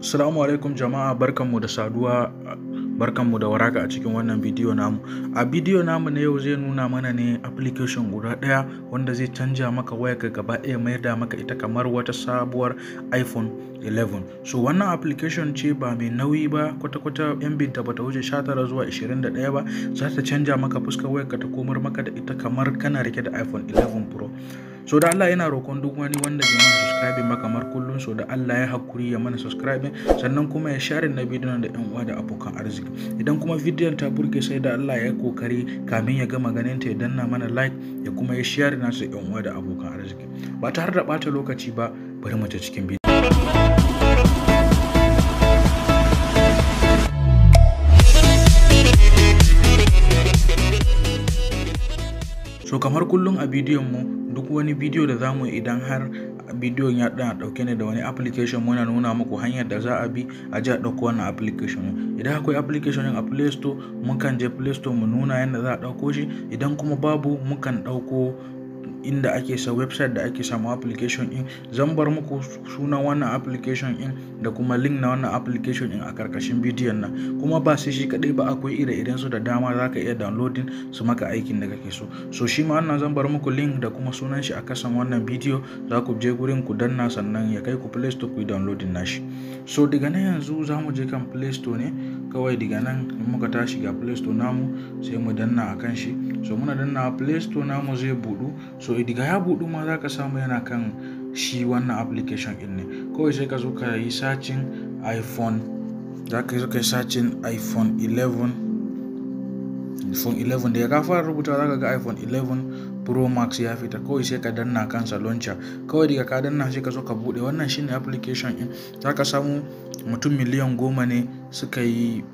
Assalamu alaikum jama'a, barkanmu da saduwa, barkanmu da waraka a cikin wannan bidiyo namu. A bidiyo namu na yau zai nuna mana ne application guda ɗaya wanda zai canja maka wayarka gaba ɗaya, mayar da maka ita kamar wata sabuwar iPhone 11. So wannan application ce ba mai nauyi ba, kwata-kwata MB ta bata wuce 19 zuwa 21 ba. Za ta canja maka fuskar wayarka ta komar maka da ita kamar kana rike da iPhone 11 Pro. So da Allah yana roƙon duk wani wanda bai mana subscribing ba kamar kullum, so da Allah ya hakuri ya mana subscribing, sannan kuma ya share na bidiyon da ƴan uwa da abokan arziki. Idan kuma bidiyon ta burge sai da Allah ya kokari kamin ya gama ganin ta ya danna mana like ya kuma ya share nasu ƴan uwa da abokan arziki. Ba tare da ɓata lokaci ba, bari mu ta cikin bidiyo. So kamar kullum a bidiyon mu, duk wani bidiyo da zamu yi idan har bidiyon ya dauke ne da wani application, muna nuna muku hanyar da za a bi a ji a dauko wannan application. Idan akwai application a Play Store, mukan je Play Store mu nuna yadda za a dauko shi. Idan kuma babu, mukan dauko inda ake sa website da ake samu application in. Zan bar muku sunan wannan application in da kuma link na wannan application in a karkashin bidiyon nan. Kuma ba sai shi kadai ba, akwai ire-iren su da dama, zaka iya downloading su maka aikin da kake so. So shi ma wannan zan bar muku link da kuma sunan shi a kasan wannan bidiyo. Za ku je gurin ku danna, sannan ya kai ku Play Store ku yi downloading nashi. So daga nan yanzu za mu je kan Play Store ne. Kawai daga nan in muka tashi ga Play Store namu, sai mu danna akan shi. So muna danna Play Store namu zai budu. So daga ya budu ma za ka samu yana kan shi wannan application din ne. Kawai sai ka zo ka yi searching iPhone, za ka yi searching iPhone 11 da ya ka fara rubuta za ka ga iPhone 11 Pro Max ya fita. Kawai sai ka danna kansa launcher. Kawai daga ka danna sai ka zo ka bude. Wannan shine application din. Za ka samu mutum miliyan 10 ne suka yi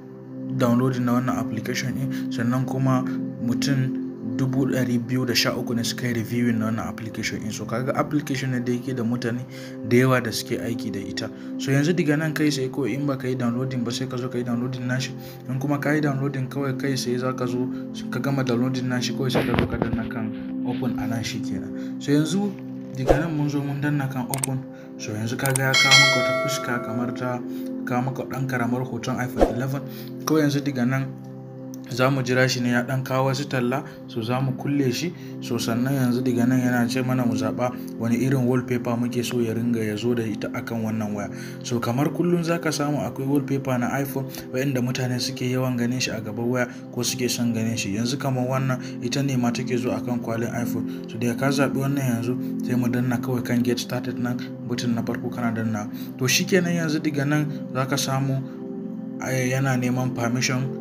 downloading na wannan application din, sannan kuma mutum 213 ne suka yi reviewing na wannan application in. So kaga application ne da yake da mutane da yawa da suke aiki da ita. So yanzu daga nan kai sai kawai in ba ka yi downloading ba, sai ka zo ka yi downloading nashi. In kuma ka yi downloading, kawai kai sai za ka zo ka gama downloading nashi, kawai sai ka zo ka danna kan open a nan shi kenan. So yanzu daga nan mun zo mun danna kan open. So yanzu kaga ya kawo maka wata fuska kamar ta kawo maka ɗan karamar hoton iPhone 11. Kawai yanzu daga nan za mu jira shi ne ya ɗan kawo wasu talla, so za mu kulle shi. So sannan yanzu daga nan yana ce mana mu zaɓa wani irin wallpaper muke so ya ringa ya zo da ita akan wannan waya. So kamar kullum za ka samu akwai wallpaper na iPhone wa'inda mutane suke yawan ganin shi a gaban waya ko suke son ganin shi. Yanzu kamar wannan ita ne ma take zo akan kwalin iPhone. So da ka zaɓi wannan yanzu sai mu danna kawai kan get started nan, button na farko kana danna. To shikenan yanzu daga nan za ka samu yana neman permission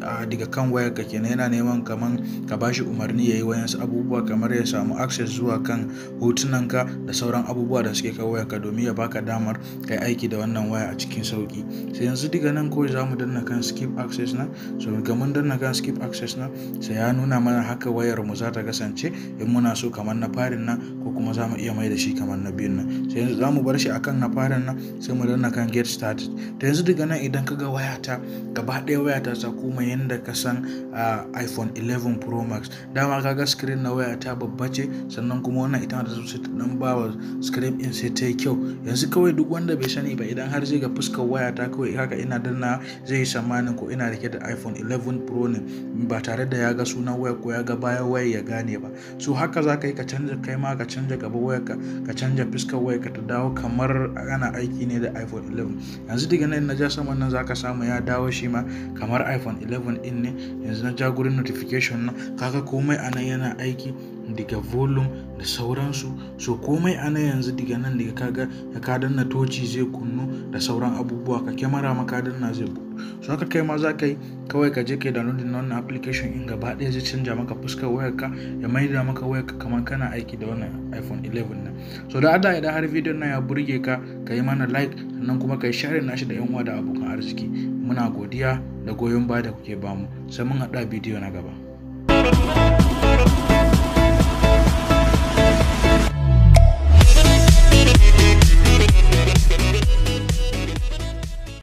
daga kan wayarka kenan. Yana neman kaman ka bashi umarni yayi wayansu abubuwa, kamar ya samu access zuwa kan hotunanka da sauran abubuwa da suke kan wayarka, domin ya baka damar kai aiki da wannan waya a cikin sauki. Sai yanzu daga nan kawai zamu danna kan skip access na. So ga mun danna kan skip access na, sai ya nuna mana haka wayar mu za ta kasance in muna so kamar na farin nan, ko kuma zamu iya mai da shi kamar na biyun nan. Sai yanzu zamu bar shi akan na farin nan, sai mu danna kan get started. To yanzu daga nan idan kaga wayata gaba ɗaya wayata ta kuma yanda ka san iPhone 11 Pro Max, dama kaga screen na wayata babba ce, sannan kuma wannan ita da sai ta dan bawa screen din sai ta yi kyau. Yanzu kawai duk wanda bai sani ba, idan har zai ga fuskar wayata kawai haka ina danna, zai yi tsammanin ko ina rike da iPhone 11 Pro ne, ba tare da ya ga sunan waya ko ya ga bayan waya ya gane ba. So haka za ka yi ka canza, kai ma ka canza gaba wayarka, ka canza fuskar wayarka ta dawo kamar ana aiki ne da iPhone 11. Yanzu daga nan na ja saman nan za ka samu ya dawo shi ma kamar iPhone 11 din ne. Yanzu na ja gurin notification nan, kaga komai anan yana aiki, daga volume da sauransu. So komai anan yanzu daga nan daga kaga ka danna toci zai kunnu da sauran abubuwa, ka kyamara ma ka danna zai buɗe. So haka kai ma za ka yi, kawai ka je ka yi downloading na wannan application in, gaba ɗaya zai canja maka fuskar wayarka, ya maida maka wayarka kamar kana aiki da wannan iPhone 11 nan. So da Allah idan har bidiyon nan ya burge ka, ka yi mana like, sannan kuma ka yi share nashi da 'yan uwa da abokan arziki. Muna godiya da goyon baya da kuke bamu. Sai mun haɗa bidiyo na gaba.